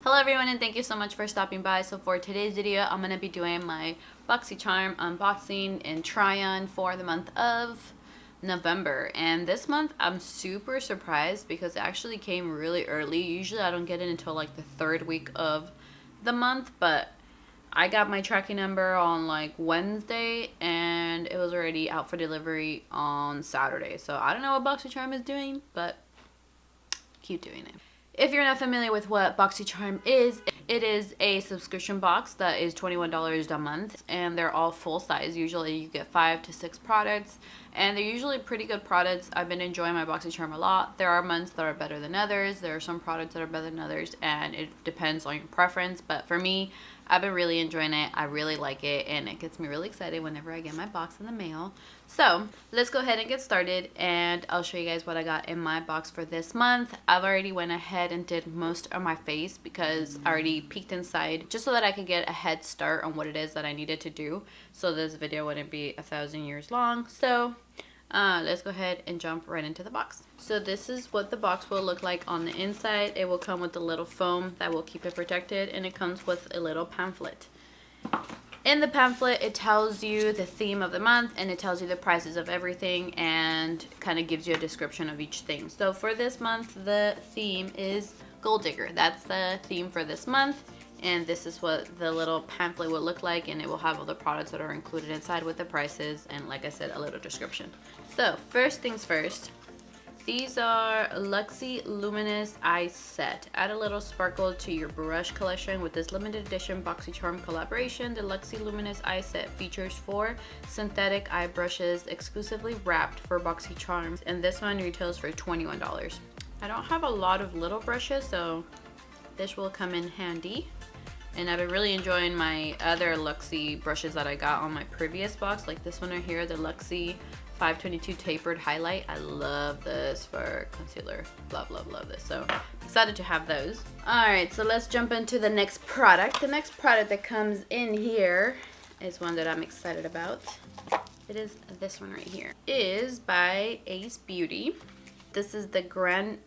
Hello everyone, and thank you so much for stopping by. So for today's video, I'm going to be doing my Boxycharm unboxing and try-on for the month of November. And this month I'm super surprised because it actually came really early. Usually I don't get it until like the third week of the month, but I got my tracking number on like Wednesday and it was already out for delivery on Saturday. So I don't know what Boxycharm is doing, but keep doing it. If you're not familiar with what Boxycharm is, it is a subscription box that is $21 a month, and they're all full size. Usually you get 5 to 6 products, and they're usually pretty good products. I've been enjoying my Boxycharm a lot. There are months that are better than others. There are some products that are better than others, and it depends on your preference. But for me, I've been really enjoying it. I really like it, and it gets me really excited whenever I get my box in the mail. So let's go ahead and get started, and I'll show you guys what I got in my box for this month. I've already went ahead and did most of my face because I already peeked inside just so that I could get a head start on what it is that I needed to do, so this video wouldn't be 1,000 years long. So let's go ahead and jump right into the box. So this is what the box will look like on the inside. It will come with a little foam that will keep it protected, and it comes with a little pamphlet. In the pamphlet, it tells you the theme of the month, and it tells you the prices of everything, and kind of gives you a description of each thing. So for this month, the theme is Gold Digger. That's the theme for this month, and this is what the little pamphlet will look like, and it will have all the products that are included inside with the prices, and like I said, a little description. So first things first, these are Luxie Luminous Eye Set. Add a little sparkle to your brush collection with this limited edition Boxycharm collaboration. The Luxie Luminous Eye Set features 4 synthetic eye brushes exclusively wrapped for Boxycharm, and this one retails for $21. I don't have a lot of little brushes, so this will come in handy. And I've been really enjoying my other Luxie brushes that I got on my previous box, like this one right here, the Luxie 522 Tapered Highlight. I love this for concealer. Love this. So excited to have those. Alright, so let's jump into the next product. The next product that comes in here is one that I'm excited about. It is this one right here. It is by Ace Beauty. This is the Grandiose,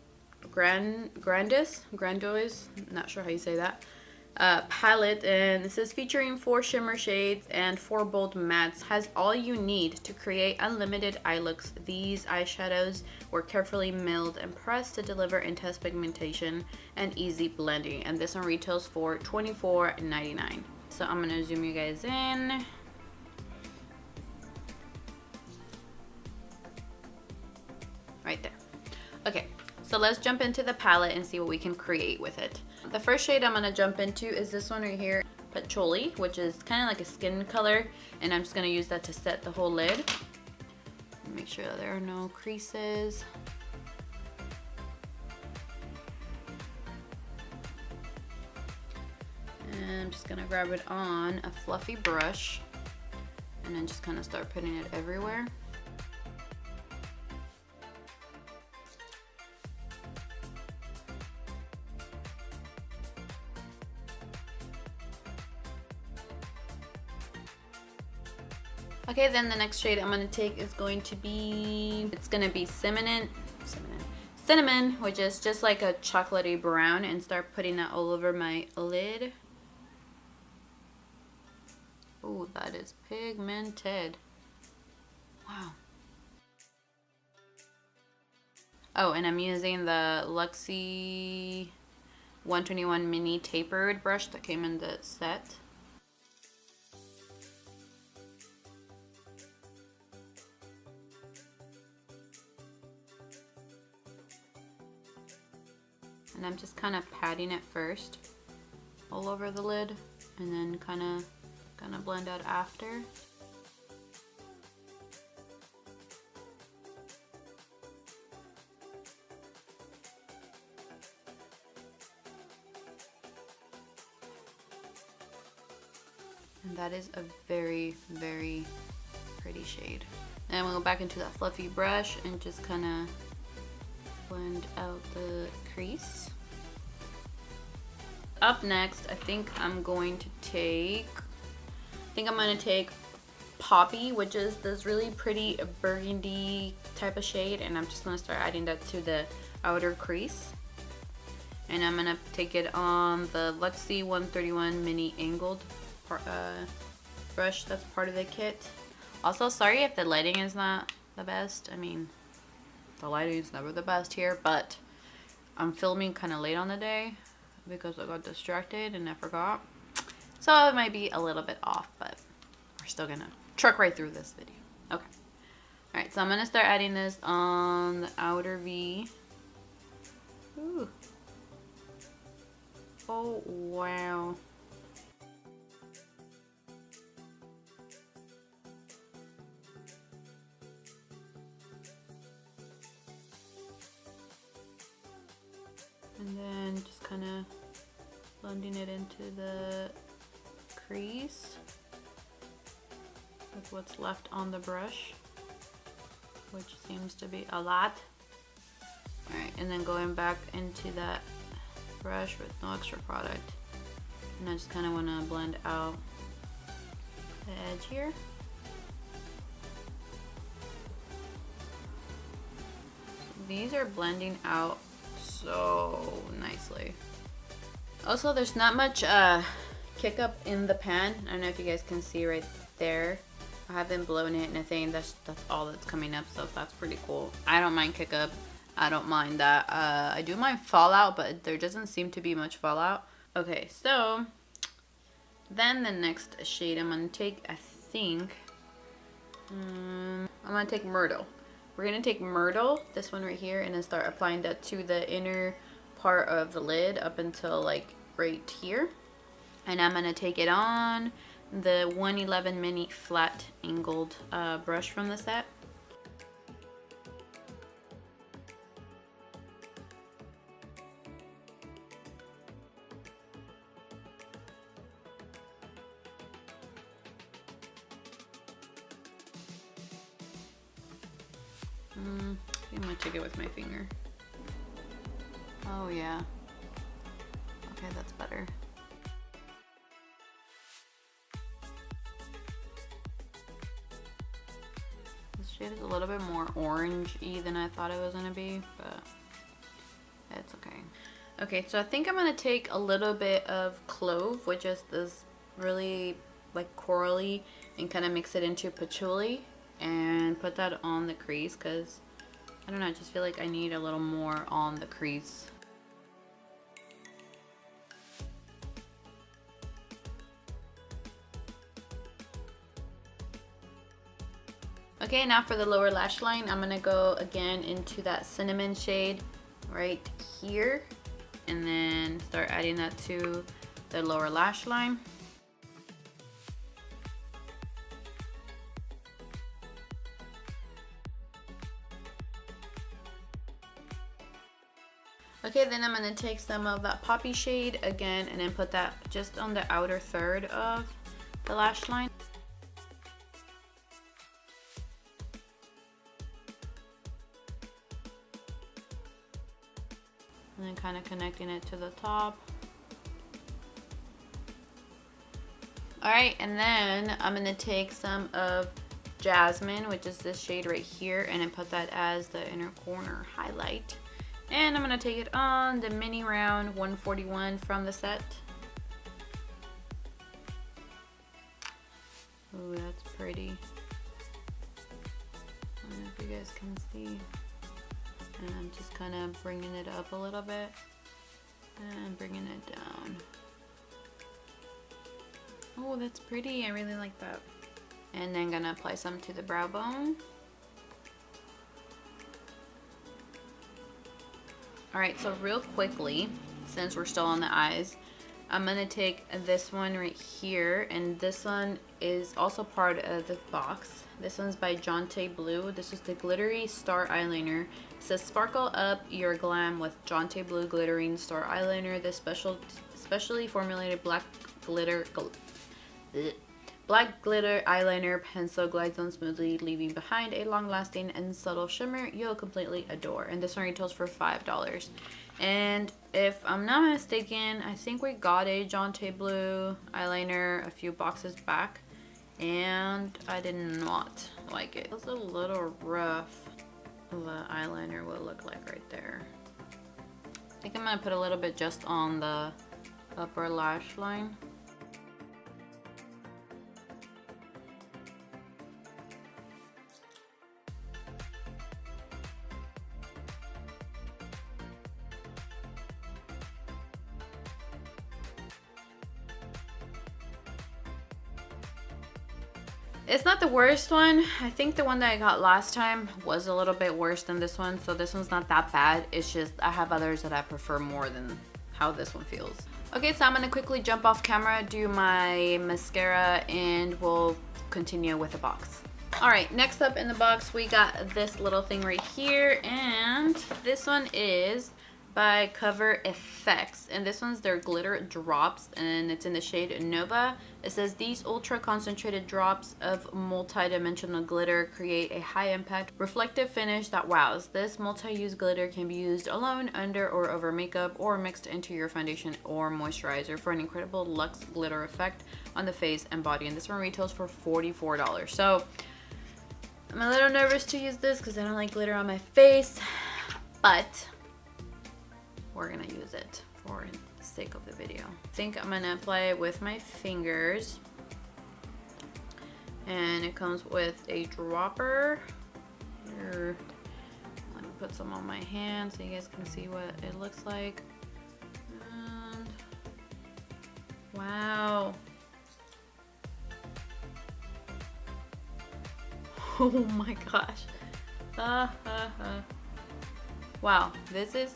not sure how you say that, palette, and this is featuring 4 shimmer shades and 4 bold mattes. Has all you need to create unlimited eye looks. These eyeshadows were carefully milled and pressed to deliver intense pigmentation and easy blending, and this one retails for $24.99. So I'm gonna zoom you guys in. Right there. Okay, so let's jump into the palette and see what we can create with it. The first shade I'm going to jump into is this one right here, Patchouli, which is kind of like a skin color, and I'm just going to use that to set the whole lid. Make sure that there are no creases. And I'm just going to grab it on a fluffy brush and then just kind of start putting it everywhere. Okay, then the next shade I'm going to take is going to be, Cinnamon, which is just like a chocolatey brown, and start putting that all over my lid. Oh, that is pigmented. Wow. Oh, and I'm using the Luxie 121 mini tapered brush that came in the set. And I'm just kind of patting it first all over the lid, and then kind of blend out after. And that is a very, very pretty shade. Then we'll go back into that fluffy brush and just kind of blend out the crease. Up next, I think I'm going to take Poppy, which is this really pretty burgundy type of shade, and I'm just going to start adding that to the outer crease. And I'm gonna take it on the Luxie 131 mini angled brush that's part of the kit. Also, sorry if the lighting is not the best. I mean, the lighting is never the best here, but I'm filming kind of late on the day because I got distracted and I forgot. So it might be a little bit off, but we're still gonna truck right through this video. Okay. Alright, so I'm gonna start adding this on the outer V. Ooh. Oh, wow. And then just kind of blending it into the crease with what's left on the brush, which seems to be a lot. Alright, and then going back into that brush with no extra product. And I just kind of want to blend out the edge here. So these are blending out so nicely. Also, there's not much kick up in the pan. I don't know if you guys can see right there. I haven't blown it, and I think that's all that's coming up, so that's pretty cool. I don't mind kick up. I don't mind that. I do mind fallout, but there doesn't seem to be much fallout. Okay, so then the next shade I'm gonna take, I think, I'm gonna take Myrtle. We're gonna take Myrtle, this one right here, and then start applying that to the inner part of the lid up until like right here. And I'm gonna take it on the 111 mini flat angled brush from the set. I'm gonna take it with my finger. Oh yeah. Okay, that's better. This shade is a little bit more orange-y than I thought it was gonna be, but it's okay. Okay, so I think I'm gonna take a little bit of clove, which is this really like corally, and kind of mix it into patchouli and put that on the crease, because I don't know, I just feel like I need a little more on the crease. Okay, now for the lower lash line, I'm gonna go again into that cinnamon shade right here, and then start adding that to the lower lash line. Okay, then I'm gonna take some of that poppy shade again and then put that just on the outer third of the lash line. And then kind of connecting it to the top. Alright, and then I'm gonna take some of Jasmine, which is this shade right here, and then put that as the inner corner highlight. And I'm gonna take it on the mini round 141 from the set. Ooh, that's pretty. I don't know if you guys can see. And I'm just kind of bringing it up a little bit and bringing it down. Oh, that's pretty. I really like that. And then gonna apply some to the brow bone. Alright, so real quickly, since we're still on the eyes, I'm going to take this one right here, and this one is also part of the box. This one's by Jonte Blue. This is the Glittery Star Eyeliner. It says, sparkle up your glam with Jonte Blue Glittering Star Eyeliner. This specially formulated black glitter eyeliner pencil glides on smoothly, leaving behind a long-lasting and subtle shimmer you'll completely adore. And this one retails for $5. And if I'm not mistaken, I think we got a Jonte Blue eyeliner a few boxes back, and I did not like it. It was a little rough. The eyeliner will look like right there. I think I'm gonna put a little bit just on the upper lash line. It's not the worst one. I think the one that I got last time was a little bit worse than this one, so this one's not that bad. It's just I have others that I prefer more than how this one feels. Okay, so I'm gonna quickly jump off camera, do my mascara, and we'll continue with the box. All right, next up in the box, we got this little thing right here, and this one is by Cover Effects, and this one's their glitter drops, and it's in the shade Nova. It says these ultra concentrated drops of multi-dimensional glitter create a high impact reflective finish that wows. This multi-use glitter can be used alone, under or over makeup, or mixed into your foundation or moisturizer for an incredible luxe glitter effect on the face and body. And this one retails for $44. So I'm a little nervous to use this because I don't like glitter on my face, but we're gonna use it for the sake of the video. I think I'm gonna apply it with my fingers, and it comes with a dropper here. Let me put some on my hand so you guys can see what it looks like. And wow. Oh my gosh. Wow, this is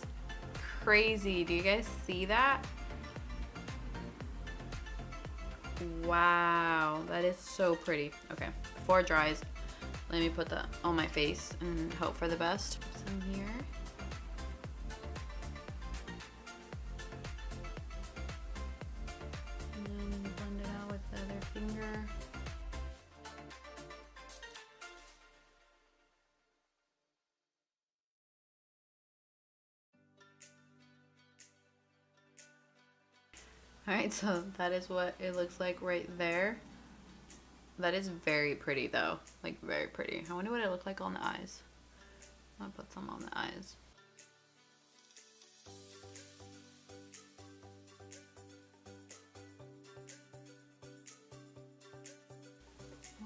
crazy. Do you guys see that? Wow, that is so pretty. Okay, before it dries, let me put that on my face and hope for the best. Some here. And then blend it out with the other finger. Alright, so that is what it looks like right there. That is very pretty though, like very pretty. I wonder what it looked like on the eyes. I'll put some on the eyes.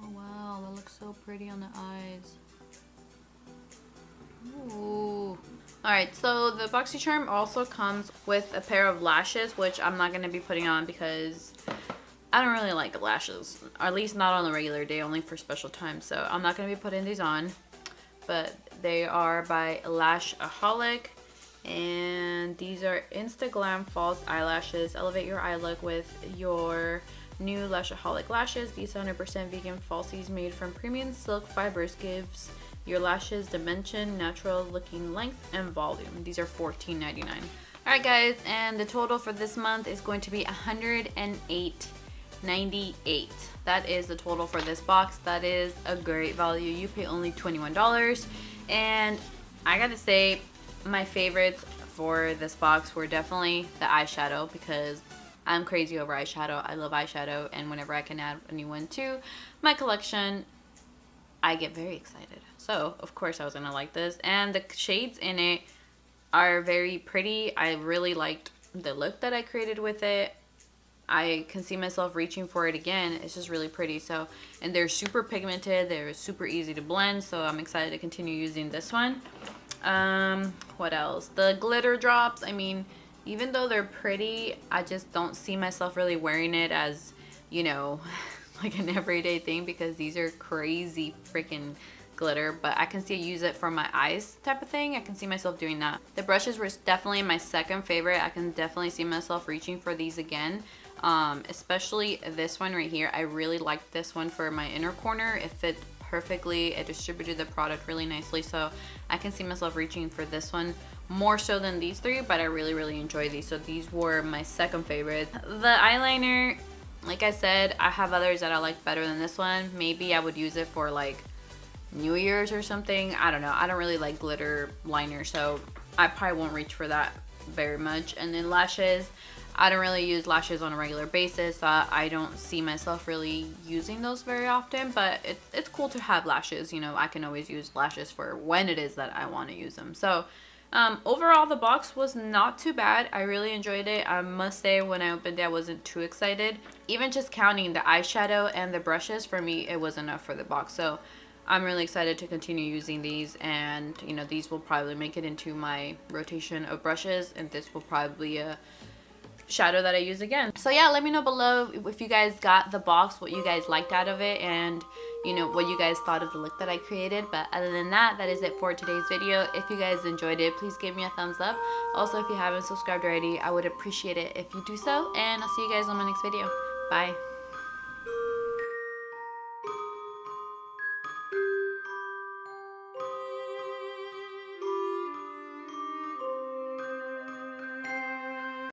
Oh wow, that looks so pretty on the eyes. Ooh. Alright, so the Boxycharm also comes with a pair of lashes, which I'm not going to be putting on because I don't really like lashes. Or at least not on a regular day, only for special times. So I'm not going to be putting these on. But they are by Lashaholic. And these are Instaglam false eyelashes. Elevate your eye look with your new Lashaholic lashes. These 100% vegan falsies made from premium silk fibers gives your lashes dimension, natural looking length, and volume. These are $14.99. Alright guys, and the total for this month is going to be $108.98. That is the total for this box. That is a great value. You pay only $21. And I gotta say, my favorites for this box were definitely the eyeshadow, because I'm crazy over eyeshadow. I love eyeshadow, and whenever I can add a new one to my collection, I get very excited. So, of course, I was gonna like this. And the shades in it are very pretty. I really liked the look that I created with it. I can see myself reaching for it again. It's just really pretty. So, and they're super pigmented. They're super easy to blend. So, I'm excited to continue using this one. What else? The glitter drops. I mean, even though they're pretty, I just don't see myself really wearing it as, you know, like an everyday thing, because these are crazy freaking glitter. But I can see use it for my eyes type of thing. I can see myself doing that. The brushes were definitely my second favorite. I can definitely see myself reaching for these again, especially this one right here. I really liked this one for my inner corner. It fit perfectly. It distributed the product really nicely, so I can see myself reaching for this one more so than these three. But I really enjoy these, so these were my second favorite. The eyeliner, like I said, I have others that I like better than this one. Maybe I would use it for like New Year's or something. I don't know. I don't really like glitter liner, so I probably won't reach for that very much. And then lashes, I don't really use lashes on a regular basis, so I don't see myself really using those very often. But it's cool to have lashes. You know, I can always use lashes for when it is that I want to use them. So Overall, the box was not too bad. I really enjoyed it. I must say, when I opened it, I wasn't too excited. Even just counting the eyeshadow and the brushes, for me, it was enough for the box. So I'm really excited to continue using these, and you know, these will probably make it into my rotation of brushes, and this will probably be a shadow that I use again. So yeah, let me know below if you guys got the box, what you guys liked out of it, and you know, what you guys thought of the look that I created. But other than that, that is it for today's video. If you guys enjoyed it, please give me a thumbs up. Also, if you haven't subscribed already, I would appreciate it if you do so, and I'll see you guys on my next video. Bye.